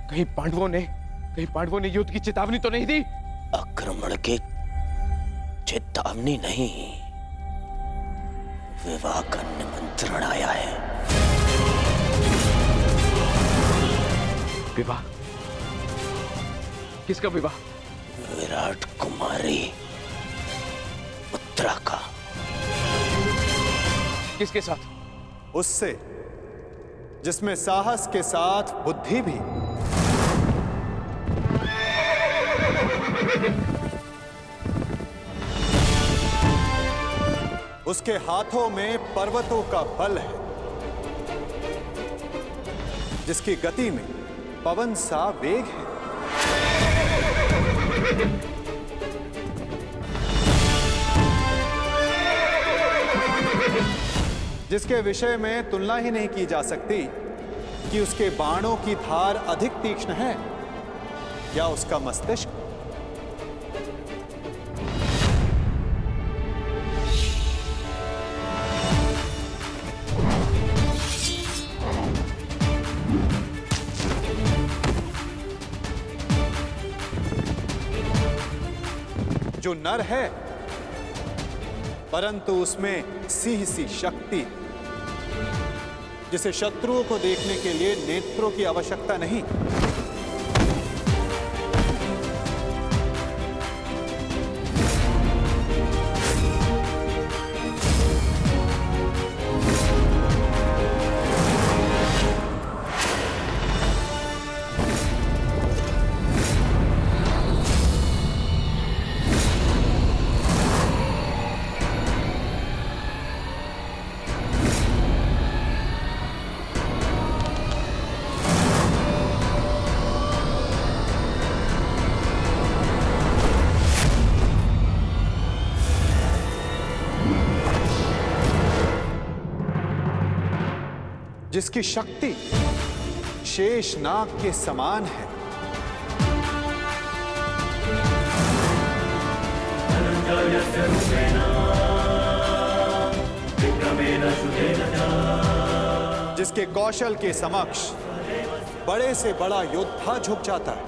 कहीं पांडवों ने युद्ध की चेतावनी तो नहीं दी? आक्रमण की चेतावनी नहीं, विवाह का निमंत्रण आया है। विवाह? किसका विवाह? विराट कुमारी उत्तरा का। किसके साथ? उससे जिसमें साहस के साथ बुद्धि भी। उसके हाथों में पर्वतों का बल है, जिसकी गति में पवन सा वेग है। जिसके विषय में तुलना ही नहीं की जा सकती कि उसके बाणों की धार अधिक तीक्ष्ण है या उसका मस्तिष्क। जो नर है, परंतु उसमें सिंह सी शक्ति, जिसे शत्रुओं को देखने के लिए नेत्रों की आवश्यकता नहीं। जिसकी शक्ति शेष नाग के समान है। जिसके कौशल के समक्ष बड़े से बड़ा योद्धा झुक जाता है।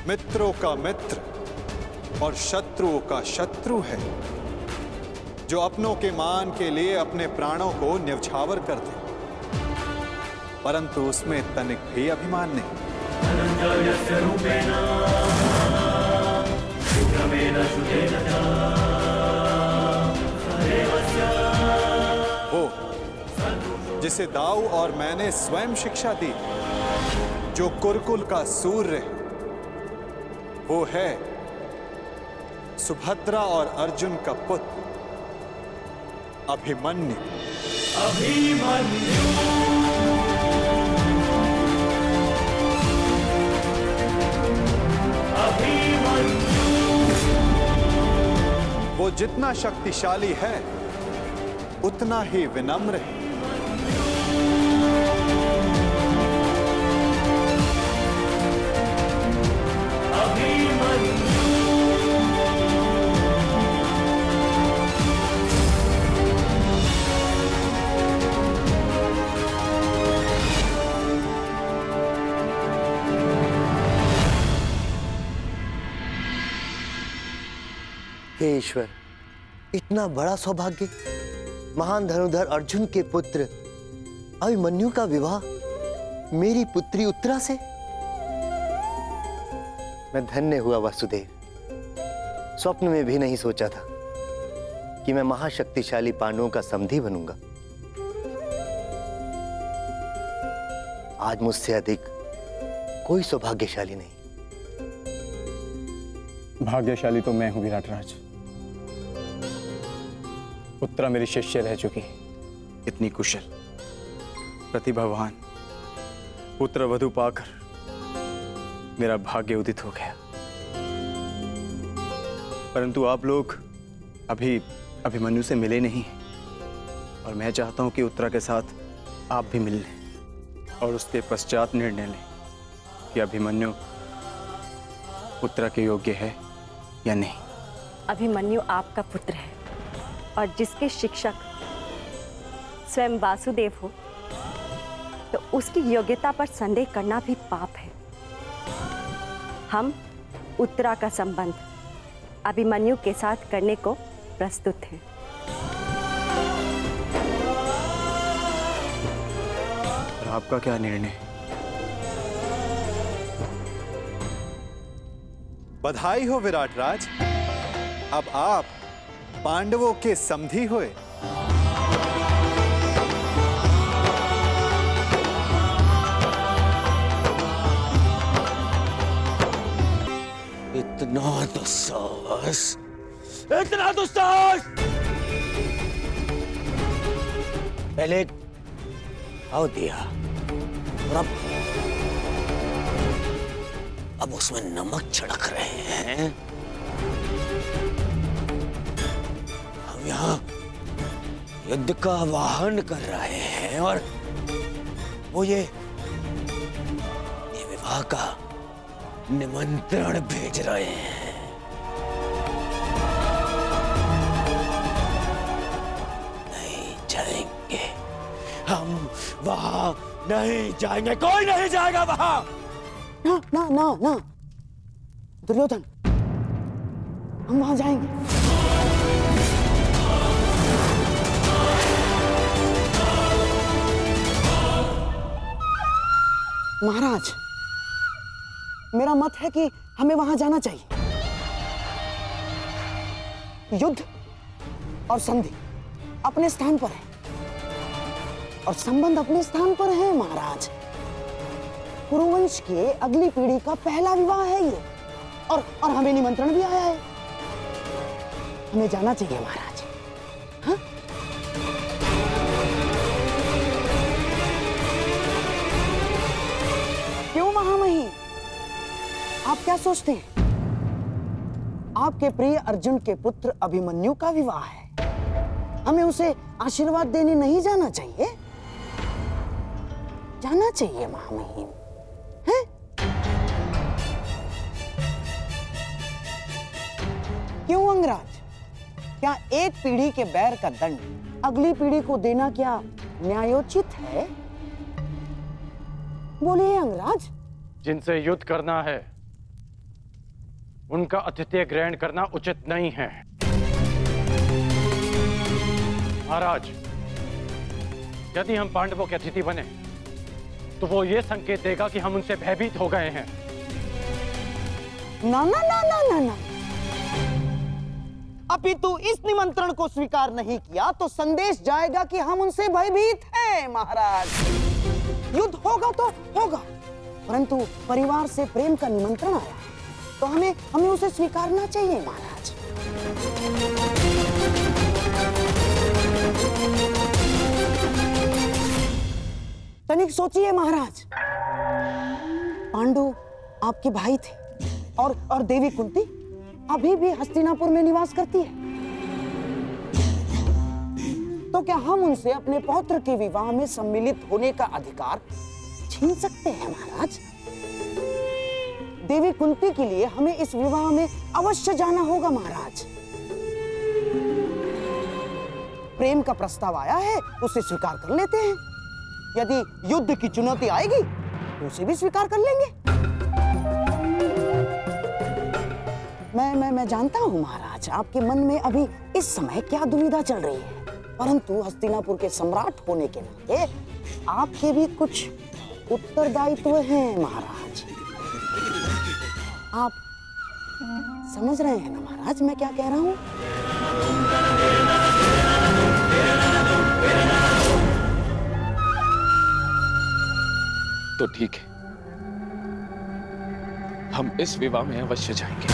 मित्रों का मित्र और शत्रुओं का शत्रु है, जो अपनों के मान के लिए अपने प्राणों को न्यौछावर कर दे, परंतु उसमें तनिक भी अभिमान नहीं। वो जिसे दाऊ और मैंने स्वयं शिक्षा दी, जो कुरुकुल का सूर्य है, वो है सुभद्रा और अर्जुन का पुत्र अभिमन्यु। वो जितना शक्तिशाली है उतना ही विनम्र है। हे ईश्वर, इतना बड़ा सौभाग्य, महान धनुर्धर अर्जुन के पुत्र अभिमन्यु का विवाह मेरी पुत्री उत्तरा से। मैं धन्य हुआ वासुदेव। स्वप्न में भी नहीं सोचा था कि मैं महाशक्तिशाली पांडवों का समधी बनूंगा। आज मुझसे अधिक कोई सौभाग्यशाली नहीं। भाग्यशाली तो मैं हूं विराटराज। उत्तरा मेरी शिष्य रह चुकी, इतनी कुशल, प्रतिभावान, पुत्र वधु पाकर मेरा भाग्य उदित हो गया। परंतु आप लोग अभी अभिमन्यु से मिले नहीं, और मैं चाहता हूं कि उत्तरा के साथ आप भी मिल लें और उसके पश्चात निर्णय लें कि अभिमन्यु उत्तरा के योग्य है या नहीं। अभिमन्यु आपका पुत्र है, और जिसके शिक्षक स्वयं वासुदेव हो तो उसकी योग्यता पर संदेह करना भी पाप है। हम उत्तरा का संबंध अभिमन्यु के साथ करने को प्रस्तुत हैं। और आपका क्या निर्णय? बधाई हो विराटराज, अब आप पांडवों के समधी हुए। इतना दुस्साहस, इतना दुस्साहस! पहले आओ दिया, और अब उसमें नमक छिड़क रहे हैं। हम यहाँ युद्ध का आह्वान कर रहे हैं, और वो ये विवाह का निमंत्रण भेज रहे हैं। नहीं जाएंगे, हम वहां नहीं जाएंगे, कोई नहीं जाएगा वहां। ना ना ना ना दुर्योधन, हम वहां जाएंगे। महाराज, मेरा मत है कि हमें वहां जाना चाहिए। युद्ध और संधि अपने स्थान पर है, और संबंध अपने स्थान पर है महाराज। कुरुवंश के अगली पीढ़ी का पहला विवाह है ये, और हमें निमंत्रण भी आया है। हमें जाना चाहिए महाराज। हाँ? क्यों महामहिम, आप क्या सोचते हैं? आपके प्रिय अर्जुन के पुत्र अभिमन्यु का विवाह है, हमें उसे आशीर्वाद देने नहीं जाना चाहिए? जाना चाहिए महामहिम, हैं? क्यों अंगराज, क्या एक पीढ़ी के बैर का दंड अगली पीढ़ी को देना क्या न्यायोचित है? बोलिए अंगराज। जिनसे युद्ध करना है उनका आतिथ्य ग्रहण करना उचित नहीं है। महाराज, यदि हम पांडवों के अतिथि बने तो वो ये संकेत देगा कि हम उनसे भयभीत हो गए हैं। ना ना ना ना ना ना, अपितु इस निमंत्रण को स्वीकार नहीं किया तो संदेश जाएगा कि हम उनसे भयभीत हैं। महाराज, युद्ध होगा तो होगा, परंतु परिवार से प्रेम का निमंत्रण आया तो हमें उसे स्वीकारना चाहिए महाराज। तनिक सोचिए महाराज, पांडु आपके भाई थे, और देवी कुंती अभी भी हस्तिनापुर में निवास करती है। तो क्या हम उनसे अपने पौत्र के विवाह में सम्मिलित होने का अधिकार छीन सकते हैं महाराज? देवी कुंती के लिए हमें इस विवाह में अवश्य जाना होगा महाराज। प्रेम का प्रस्ताव आया है, उसे स्वीकार कर लेते हैं। यदि युद्ध की चुनौती आएगी तो उसे भी स्वीकार कर लेंगे। मैं जानता हूं महाराज, आपके मन में अभी इस समय क्या दुविधा चल रही है, परंतु हस्तिनापुर के सम्राट होने के नाते आपके भी कुछ उत्तरदायित्व हैं महाराज। आप समझ रहे हैं ना महाराज मैं क्या कह रहा हूं? तो ठीक है, हम इस विवाह में अवश्य जाएंगे।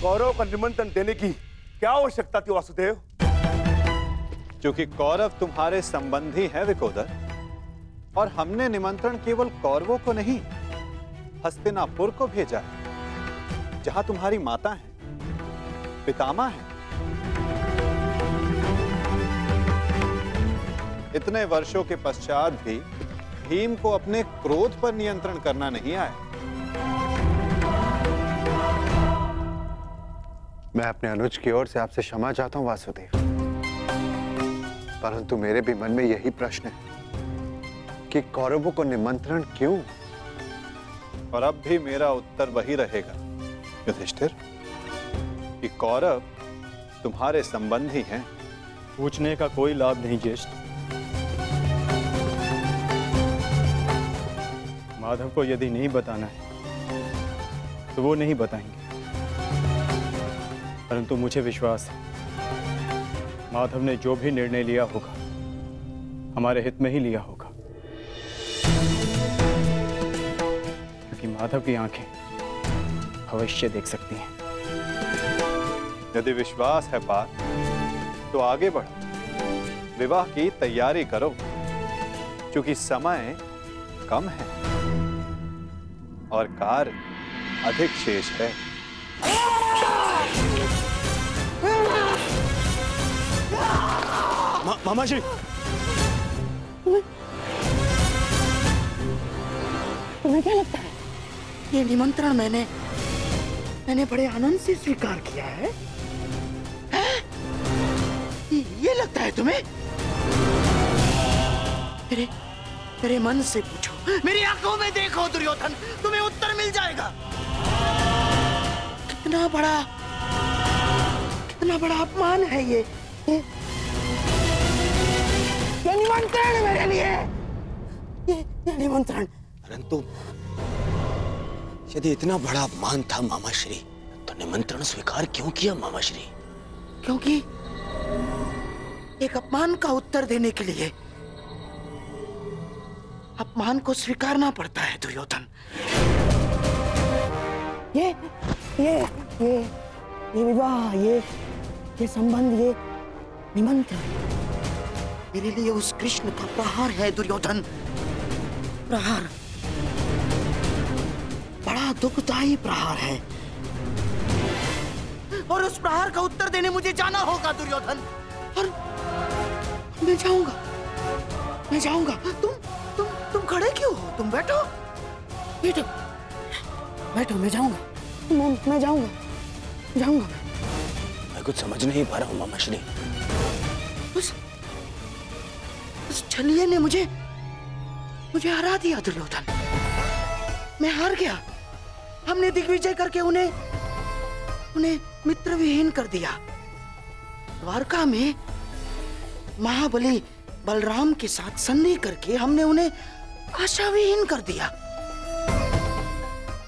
कौरव का निमंत्रण देने की क्या आवश्यकता थी वासुदेव? क्योंकि कौरव तुम्हारे संबंधी हैं विकोदर, और हमने निमंत्रण केवल कौरवों को नहीं, हस्तिनापुर को भेजा है, जहां तुम्हारी माता है, पितामह है। इतने वर्षों के पश्चात भी भीम को अपने क्रोध पर नियंत्रण करना नहीं आया। मैं अपने अनुज की ओर से आपसे क्षमा चाहता हूं वासुदेव, परंतु मेरे भी मन में यही प्रश्न है कि कौरवों को निमंत्रण क्यों? और अब भी मेरा उत्तर वही रहेगा युधिष्ठिर, कि कौरव तुम्हारे संबंधी हैं। पूछने का कोई लाभ नहीं ज्येष्ठ। माधव को यदि नहीं बताना है तो वो नहीं बताएंगे, परंतु मुझे विश्वास है माधव ने जो भी निर्णय लिया होगा हमारे हित में ही लिया होगा, क्योंकि माधव की आंखें भविष्य देख सकती हैं। यदि विश्वास है पार्थ, तो आगे बढ़ो, विवाह की तैयारी करो, क्योंकि समय कम है और कार्य अधिक शेष है। मामा जी, तुम्हें क्या लगता है ये निमंत्रण मैंने बड़े आनंद से स्वीकार किया है? ये लगता है तुम्हें? मेरे मन से पूछो, मेरी आंखों में देखो दुर्योधन, तुम्हें उत्तर मिल जाएगा। कितना बड़ा अपमान है ये निमंत्रण मेरे लिए, ये निमंत्रण। परंतु यदि इतना बड़ा अपमान था मामाश्री, तो निमंत्रण स्वीकार क्यों किया मामाश्री? क्योंकि एक अपमान का उत्तर देने के लिए अपमान को स्वीकारना पड़ता है दुर्योधन। ये विवाह, ये संबंध, ये निमंत्रण मेरे लिए उस कृष्ण का प्रहार है दुर्योधन। प्रहार, बड़ा दुखदायी प्रहार है, और उस प्रहार का उत्तर देने मुझे जाना होगा दुर्योधन। और मैं जाऊंगा। तुम खड़े क्यों हो? तुम बैठो, मैं जाऊंगा। मैं जाऊंगा। मैं कुछ समझ नहीं पा रहा हूं मामाश्री। उस छलिए ने मुझे हरा दिया दुर्योधन। मैं हार गया। हमने दिग्विजय करके उन्हें मित्र विहीन कर दिया। द्वारका में महाबली बलराम के साथ संधि करके हमने उन्हें आशा विहीन कर दिया।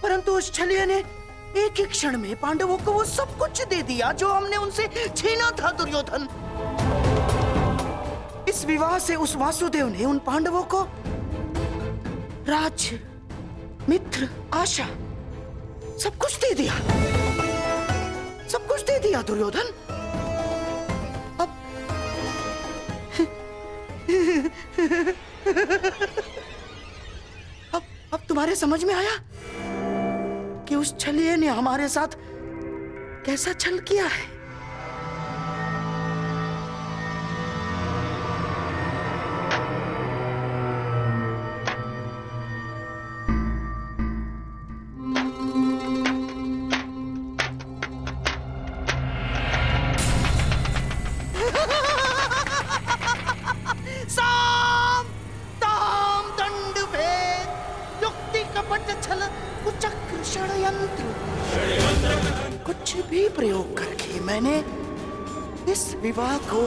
परंतु उस छलिए ने एक ही क्षण में पांडवों को वो सब कुछ दे दिया जो हमने उनसे छीना था दुर्योधन। इस विवाह से उस वासुदेव ने उन पांडवों को राज्य, मित्र, आशा सब कुछ दे दिया। सब कुछ दे दिया दुर्योधन। अब तुम्हारे समझ में आया कि उस छलिए ने हमारे साथ कैसा छल किया है। साम ताम दंड भेद युक्ति कपट छल कुचक्र षड्यंत्र, कुछ भी प्रयोग करके मैंने इस विवाह को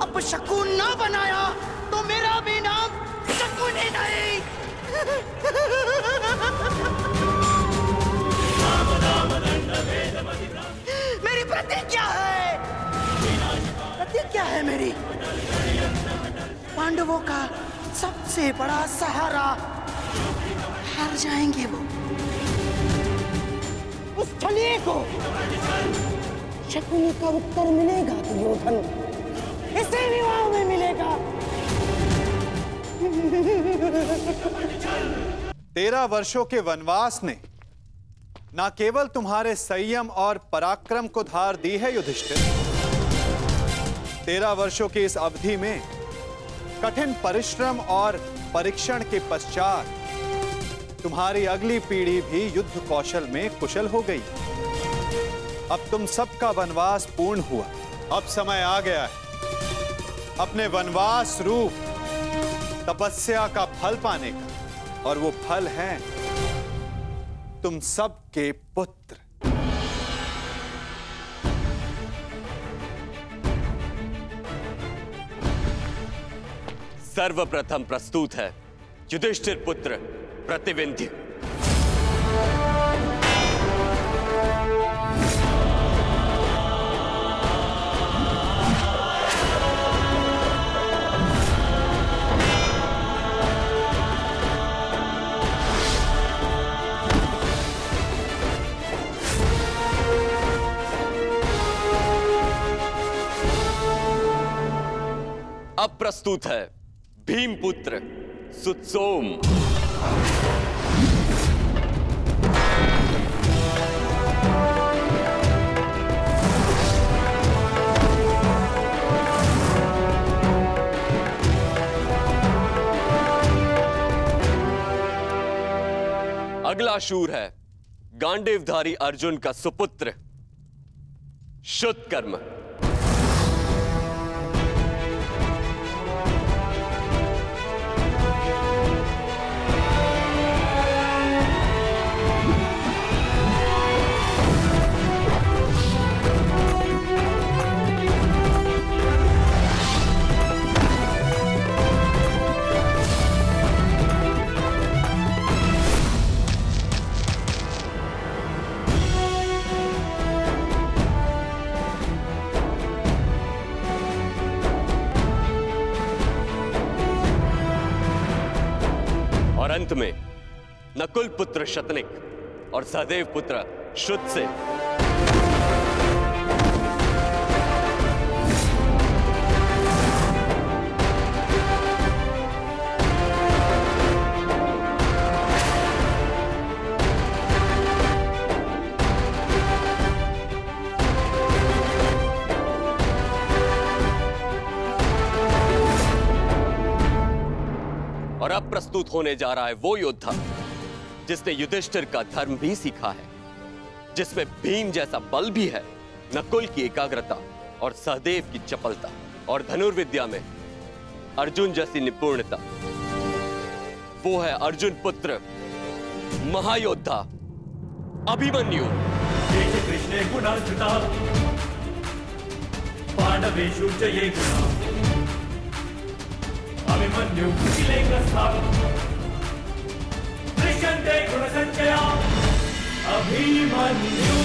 अपशकुन न बनाया तो मेरा भी नाम शकुन ही नहीं। मेरी प्रतिज्ञा है जाएंगे। पांडवों का सबसे बड़ा सहारा हार जाएंगे वो। उस छलिए को शकुनी का उत्तर मिलेगा दुर्योधन, इसी विवाह में मिलेगा। 13 वर्षों के वनवास ने न केवल तुम्हारे संयम और पराक्रम को धार दी है युधिष्ठिर, 13 वर्षों की इस अवधि में कठिन परिश्रम और परीक्षण के पश्चात तुम्हारी अगली पीढ़ी भी युद्ध कौशल में कुशल हो गई। अब तुम सबका वनवास पूर्ण हुआ। अब समय आ गया है अपने वनवास रूप तपस्या का फल पाने का, और वो फल है तुम सबके पुत्र। सर्वप्रथम प्रस्तुत है युधिष्ठिर पुत्र प्रतिविंध्य। अब प्रस्तुत है भीमपुत्र सुत्सोम। अगला शूर है गांडीवधारी अर्जुन का सुपुत्र शुद्धकर्म। और अंत में नकुल पुत्र शतनिक और सहदेव पुत्र शुद्ध से और अब प्रस्तुत होने जा रहा है वो योद्धा जिसने युधिष्ठिर का धर्म भी सीखा है, जिसमें भीम जैसा बल भी है, नकुल की एकाग्रता और सहदेव की चपलता, और धनुर्विद्या में अर्जुन जैसी निपुणता। वो है अर्जुन पुत्र महायोद्धा अभिमन्यु। कृष्णे गुणार्जिता पांडवेषु जये गुणा अभिमन्यु दृश्यन्ते गुणसंचया अभिमन्यु।